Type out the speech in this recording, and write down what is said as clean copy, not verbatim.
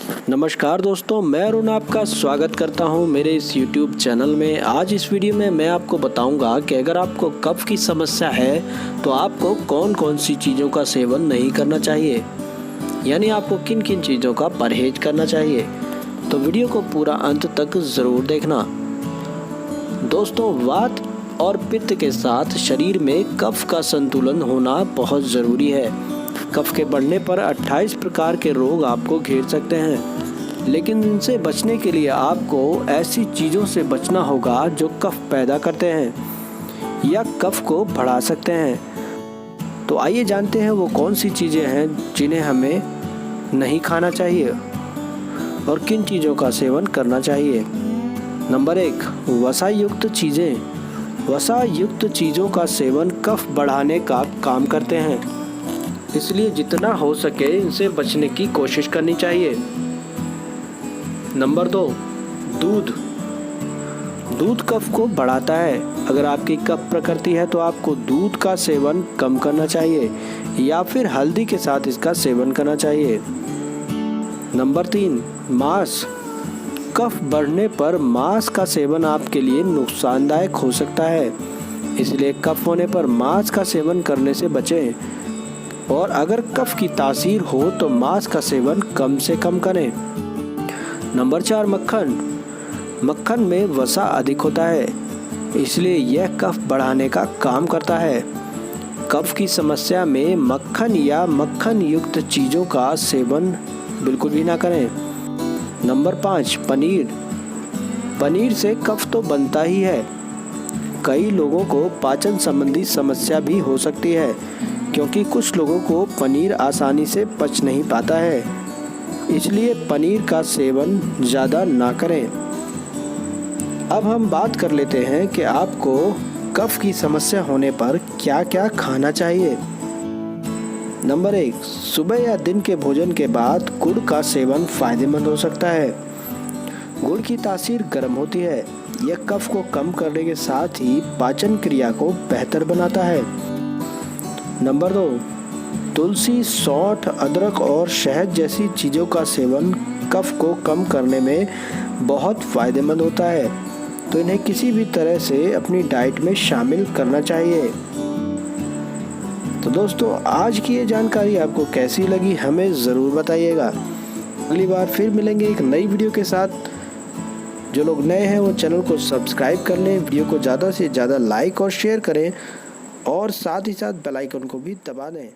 नमस्कार दोस्तों, मैं अरुण आपका स्वागत करता हूं मेरे इस YouTube चैनल में। आज इस वीडियो में मैं आपको बताऊंगा कि अगर आपको कफ की समस्या है तो आपको कौन कौन सी चीज़ों का सेवन नहीं करना चाहिए, यानी आपको किन किन चीज़ों का परहेज करना चाहिए। तो वीडियो को पूरा अंत तक ज़रूर देखना। दोस्तों, वात और पित्त के साथ शरीर में कफ का संतुलन होना बहुत ज़रूरी है। कफ के बढ़ने पर 28 प्रकार के रोग आपको घेर सकते हैं, लेकिन इनसे बचने के लिए आपको ऐसी चीज़ों से बचना होगा जो कफ पैदा करते हैं या कफ को बढ़ा सकते हैं। तो आइए जानते हैं वो कौन सी चीज़ें हैं जिन्हें हमें नहीं खाना चाहिए और किन चीज़ों का सेवन करना चाहिए। नंबर 1, वसा युक्त चीज़ें। वसा युक्त चीज़ों का सेवन कफ बढ़ाने का काम करते हैं, इसलिए जितना हो सके इनसे बचने की कोशिश करनी चाहिए। नंबर 2, दूध। दूध कफ को बढ़ाता है। अगर आपकी कफ प्रकृति है तो आपको दूध का सेवन कम करना चाहिए या फिर हल्दी के साथ इसका सेवन करना चाहिए। नंबर 3, मांस। कफ बढ़ने पर मांस का सेवन आपके लिए नुकसानदायक हो सकता है, इसलिए कफ होने पर मांस का सेवन करने से बचें। और अगर कफ की तासीर हो तो मांस का सेवन कम से कम करें। नंबर 4, मक्खन। मक्खन में वसा अधिक होता है, इसलिए यह कफ बढ़ाने का काम करता है। कफ की समस्या में मक्खन या मक्खन युक्त चीज़ों का सेवन बिल्कुल भी ना करें। नंबर 5, पनीर। पनीर से कफ तो बनता ही है। कई लोगों को पाचन संबंधी समस्या भी हो सकती है, क्योंकि कुछ लोगों को पनीर आसानी से पच नहीं पाता है, इसलिए पनीर का सेवन ज़्यादा ना करें। अब हम बात कर लेते हैं कि आपको कफ की समस्या होने पर क्या क्या खाना चाहिए। नंबर 1, सुबह या दिन के भोजन के बाद गुड़ का सेवन फायदेमंद हो सकता है। गुड़ की तासीर गर्म होती है। यह कफ को कम करने के साथ ही पाचन क्रिया को बेहतर बनाता है। नंबर 2, तुलसी, सौंठ, अदरक और शहद जैसी चीज़ों का सेवन कफ को कम करने में बहुत फ़ायदेमंद होता है, तो इन्हें किसी भी तरह से अपनी डाइट में शामिल करना चाहिए। तो दोस्तों, आज की ये जानकारी आपको कैसी लगी हमें ज़रूर बताइएगा। अगली बार फिर मिलेंगे एक नई वीडियो के साथ। जो लोग नए हैं वो चैनल को सब्सक्राइब कर लें, वीडियो को ज़्यादा से ज़्यादा लाइक और शेयर करें और साथ ही साथ बेल आइकन को भी दबा दें।